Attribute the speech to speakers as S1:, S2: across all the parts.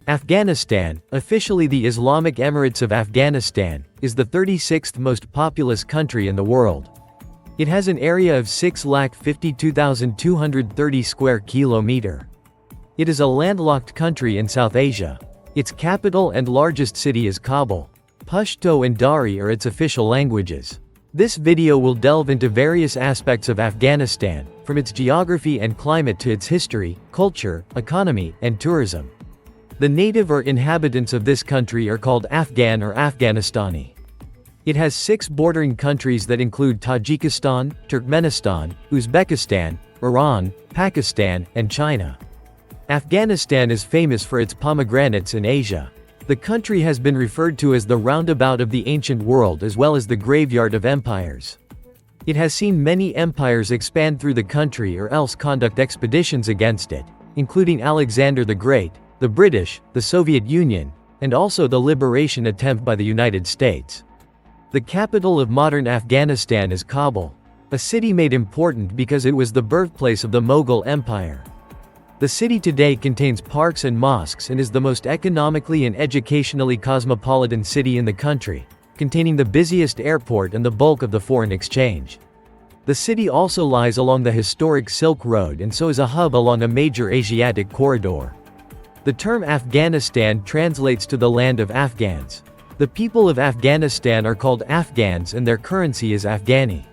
S1: Afghanistan, officially the Islamic Emirates of Afghanistan, is the 36th most populous country in the world. It has an area of 6,52,230 square kilometer. It is a landlocked country in South Asia. Its capital and largest city is Kabul. Pashto and Dari are its official languages. This video will delve into various aspects of Afghanistan, from its geography and climate to its history, culture, economy, and tourism. The native or inhabitants of this country are called Afghan or Afghanistani. It has 6 bordering countries that include Tajikistan, Turkmenistan, Uzbekistan, Iran, Pakistan, and China. Afghanistan is famous for its pomegranates in Asia. The country has been referred to as the roundabout of the ancient world as well as the graveyard of empires. It has seen many empires expand through the country or else conduct expeditions against it, including Alexander the Great, the British, the Soviet Union, and also the liberation attempt by the United States. The capital of modern Afghanistan is Kabul, a city made important because it was the birthplace of the Mughal Empire. The city today contains parks and mosques and is the most economically and educationally cosmopolitan city in the country, containing the busiest airport and the bulk of the foreign exchange. The city also lies along the historic Silk Road and so is a hub along a major Asiatic corridor. The term Afghanistan translates to the land of Afghans. The people of Afghanistan are called Afghans and their currency is Afghani.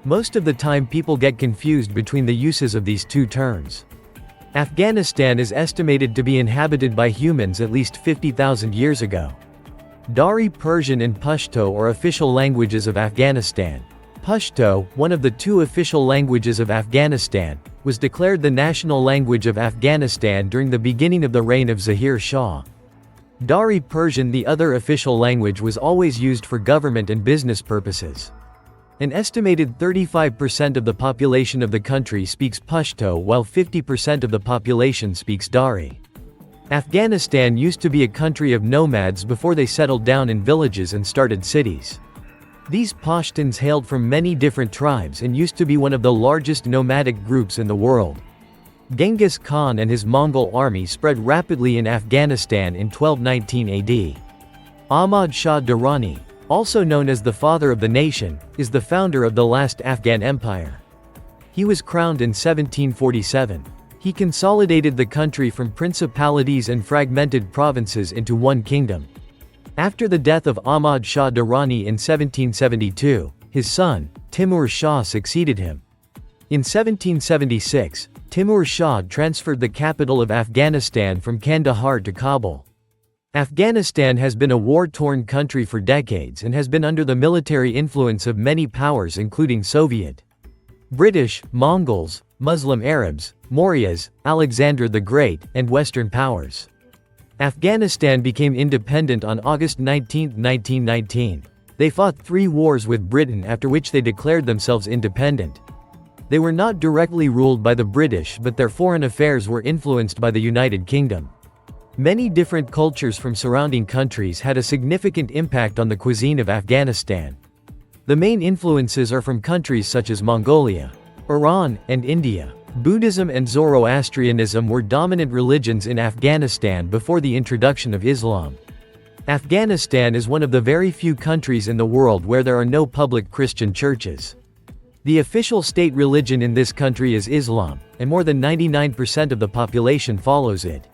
S1: Most of the time people get confused between the uses of these two terms. Afghanistan is estimated to be inhabited by humans at least 50,000 years ago. Dari Persian and Pashto are official languages of Afghanistan. Pashto, one of the 2 official languages of Afghanistan, was declared the national language of Afghanistan during the beginning of the reign of Zahir Shah. Dari Persian, the other official language, was always used for government and business purposes. An estimated 35% of the population of the country speaks Pashto while 50% of the population speaks Dari. Afghanistan used to be a country of nomads before they settled down in villages and started cities. These Pashtuns hailed from many different tribes and used to be one of the largest nomadic groups in the world. Genghis Khan and his Mongol army spread rapidly in Afghanistan in 1219 AD. Ahmad Shah Durrani, also known as the Father of the Nation, is the founder of the last Afghan Empire. He was crowned in 1747. He consolidated the country from principalities and fragmented provinces into one kingdom. After the death of Ahmad Shah Durrani in 1772, his son, Timur Shah succeeded him. In 1776, Timur Shah transferred the capital of Afghanistan from Kandahar to Kabul. Afghanistan has been a war-torn country for decades and has been under the military influence of many powers including Soviet, British, Mongols, Muslim Arabs, Mauryas, Alexander the Great, and Western powers. Afghanistan became independent on August 19, 1919. They fought 3 wars with Britain after which they declared themselves independent. They were not directly ruled by the British but their foreign affairs were influenced by the United Kingdom. Many different cultures from surrounding countries had a significant impact on the cuisine of Afghanistan. The main influences are from countries such as Mongolia, Iran, and India. Buddhism and Zoroastrianism were dominant religions in Afghanistan before the introduction of Islam. Afghanistan is one of the very few countries in the world where there are no public Christian churches. The official state religion in this country is Islam, and more than 99% of the population follows it.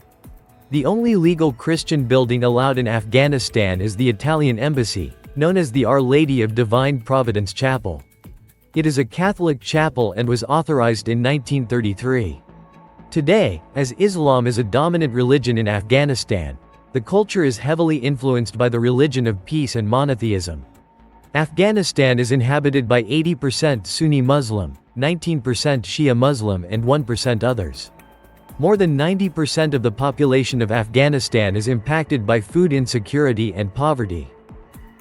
S1: The only legal Christian building allowed in Afghanistan is the Italian embassy, known as the Our Lady of Divine Providence Chapel. It is a Catholic chapel and was authorized in 1933. Today, as Islam is a dominant religion in Afghanistan, the culture is heavily influenced by the religion of peace and monotheism. Afghanistan is inhabited by 80% Sunni Muslim, 19% Shia Muslim and 1% others. More than 90% of the population of Afghanistan is impacted by food insecurity and poverty.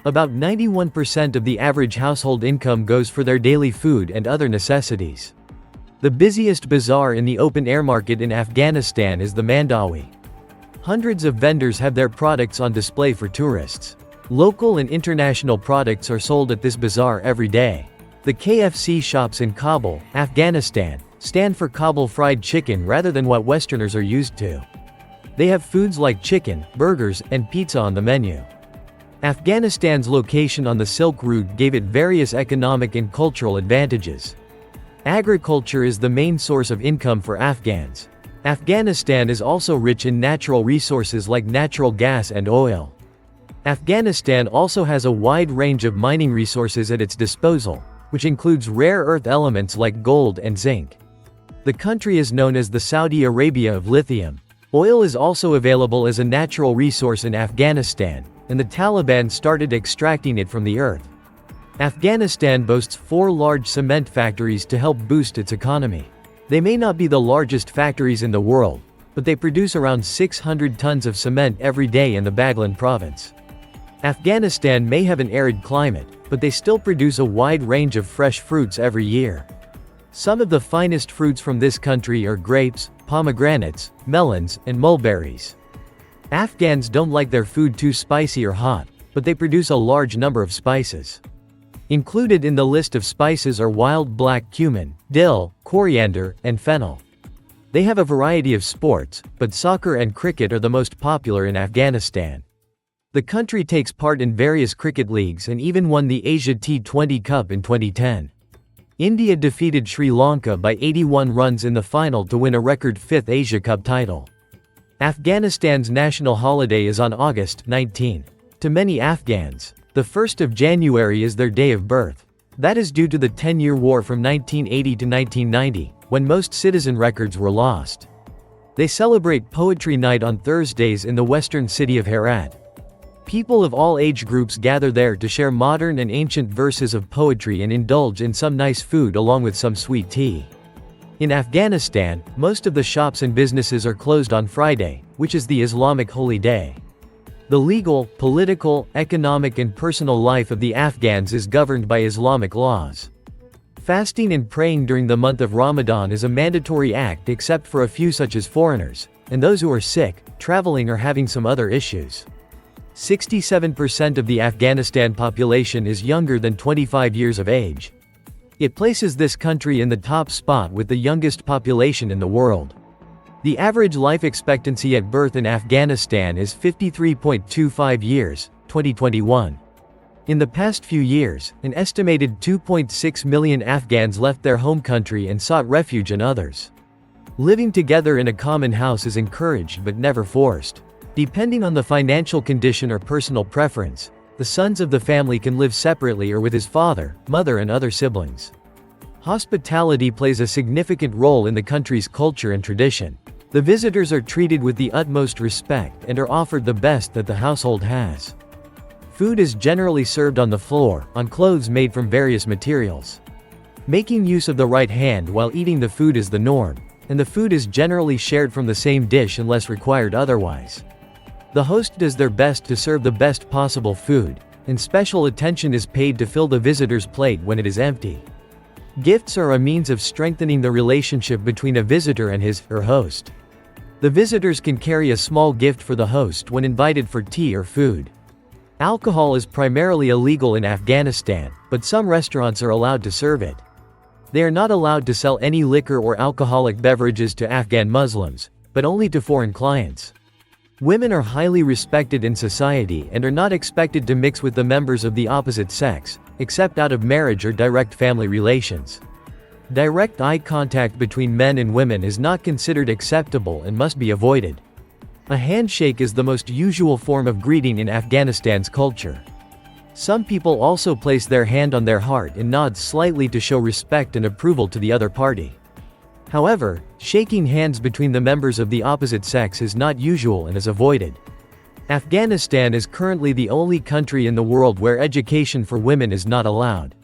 S1: About 91% of the average household income goes for their daily food and other necessities. The busiest bazaar in the open-air market in Afghanistan is the Mandawi. Hundreds of vendors have their products on display for tourists. Local and international products are sold at this bazaar every day. The KFC shops in Kabul, Afghanistan, stand for Kabul fried chicken rather than what Westerners are used to. They have foods like chicken, burgers, and pizza on the menu. Afghanistan's location on the Silk Route gave it various economic and cultural advantages. Agriculture is the main source of income for Afghans. Afghanistan is also rich in natural resources like natural gas and oil. Afghanistan also has a wide range of mining resources at its disposal, which includes rare earth elements like gold and zinc. The country is known as the Saudi Arabia of lithium. Oil is also available as a natural resource in Afghanistan, and the Taliban started extracting it from the earth. Afghanistan boasts 4 large cement factories to help boost its economy. They may not be the largest factories in the world, but they produce around 600 tons of cement every day in the Baghlan province. Afghanistan may have an arid climate, but they still produce a wide range of fresh fruits every year. Some of the finest fruits from this country are grapes, pomegranates, melons, and mulberries. Afghans don't like their food too spicy or hot, but they produce a large number of spices. Included in the list of spices are wild black cumin, dill, coriander, and fennel. They have a variety of sports, but soccer and cricket are the most popular in Afghanistan. The country takes part in various cricket leagues and even won the Asia T20 Cup in 2010. India defeated Sri Lanka by 81 runs in the final to win a record 5th Asia Cup title. Afghanistan's national holiday is on August 19. To many Afghans, the 1st of January is their day of birth. That is due to the 10-year war from 1980 to 1990, when most citizen records were lost. They celebrate Poetry Night on Thursdays in the western city of Herat. People of all age groups gather there to share modern and ancient verses of poetry and indulge in some nice food along with some sweet tea. In Afghanistan, most of the shops and businesses are closed on Friday, which is the Islamic holy day. The legal, political, economic and personal life of the Afghans is governed by Islamic laws. Fasting and praying during the month of Ramadan is a mandatory act except for a few such as foreigners, and those who are sick, traveling or having some other issues. 67% of the Afghanistan population is younger than 25 years of age. It places this country in the top spot with the youngest population in the world. The average life expectancy at birth in Afghanistan is 53.25 years, 2021. In the past few years, an estimated 2.6 million Afghans left their home country and sought refuge in others. Living together in a common house is encouraged but never forced. Depending on the financial condition or personal preference, the sons of the family can live separately or with his father, mother and other siblings. Hospitality plays a significant role in the country's culture and tradition. The visitors are treated with the utmost respect and are offered the best that the household has. Food is generally served on the floor, on clothes made from various materials. Making use of the right hand while eating the food is the norm, and the food is generally shared from the same dish unless required otherwise. The host does their best to serve the best possible food, and special attention is paid to fill the visitor's plate when it is empty. Gifts are a means of strengthening the relationship between a visitor and his/her host. The visitors can carry a small gift for the host when invited for tea or food. Alcohol is primarily illegal in Afghanistan, but some restaurants are allowed to serve it. They are not allowed to sell any liquor or alcoholic beverages to Afghan Muslims, but only to foreign clients. Women are highly respected in society and are not expected to mix with the members of the opposite sex, except out of marriage or direct family relations. Direct eye contact between men and women is not considered acceptable and must be avoided. A handshake is the most usual form of greeting in Afghanistan's culture. Some people also place their hand on their heart and nod slightly to show respect and approval to the other party. However, shaking hands between the members of the opposite sex is not usual and is avoided. Afghanistan is currently the only country in the world where education for women is not allowed.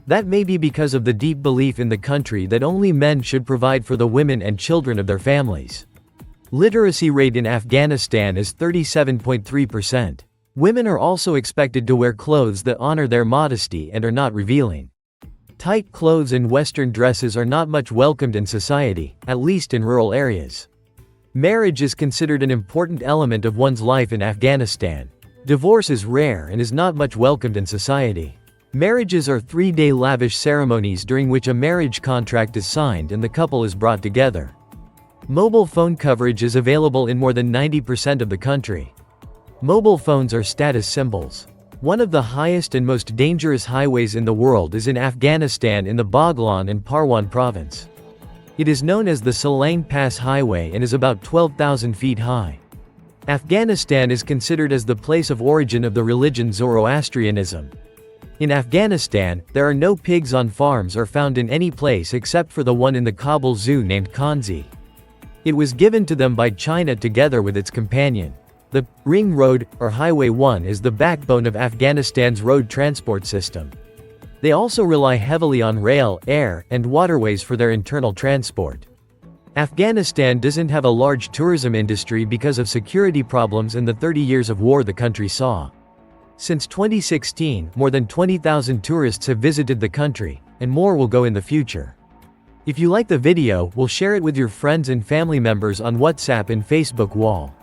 S1: That may be because of the deep belief in the country that only men should provide for the women and children of their families. Literacy rate in Afghanistan is 37.3%. Women are also expected to wear clothes that honor their modesty and are not revealing. Tight clothes and Western dresses are not much welcomed in society, at least in rural areas. Marriage is considered an important element of one's life in Afghanistan. Divorce is rare and is not much welcomed in society. Marriages are 3-day lavish ceremonies during which a marriage contract is signed and the couple is brought together. Mobile phone coverage is available in more than 90% of the country. Mobile phones are status symbols. One of the highest and most dangerous highways in the world is in Afghanistan in the Baghlan and Parwan province. It is known as the Salang Pass Highway and is about 12,000 feet high. Afghanistan is considered as the place of origin of the religion Zoroastrianism. In Afghanistan, there are no pigs on farms or found in any place except for the one in the Kabul zoo named Kanzi. It was given to them by China together with its companion. The Ring Road, or Highway 1, is the backbone of Afghanistan's road transport system. They also rely heavily on rail, air, and waterways for their internal transport. Afghanistan doesn't have a large tourism industry because of security problems and the 30 years of war the country saw. Since 2016, more than 20,000 tourists have visited the country, and more will go in the future. If you like the video, we'll share it with your friends and family members on WhatsApp and Facebook wall.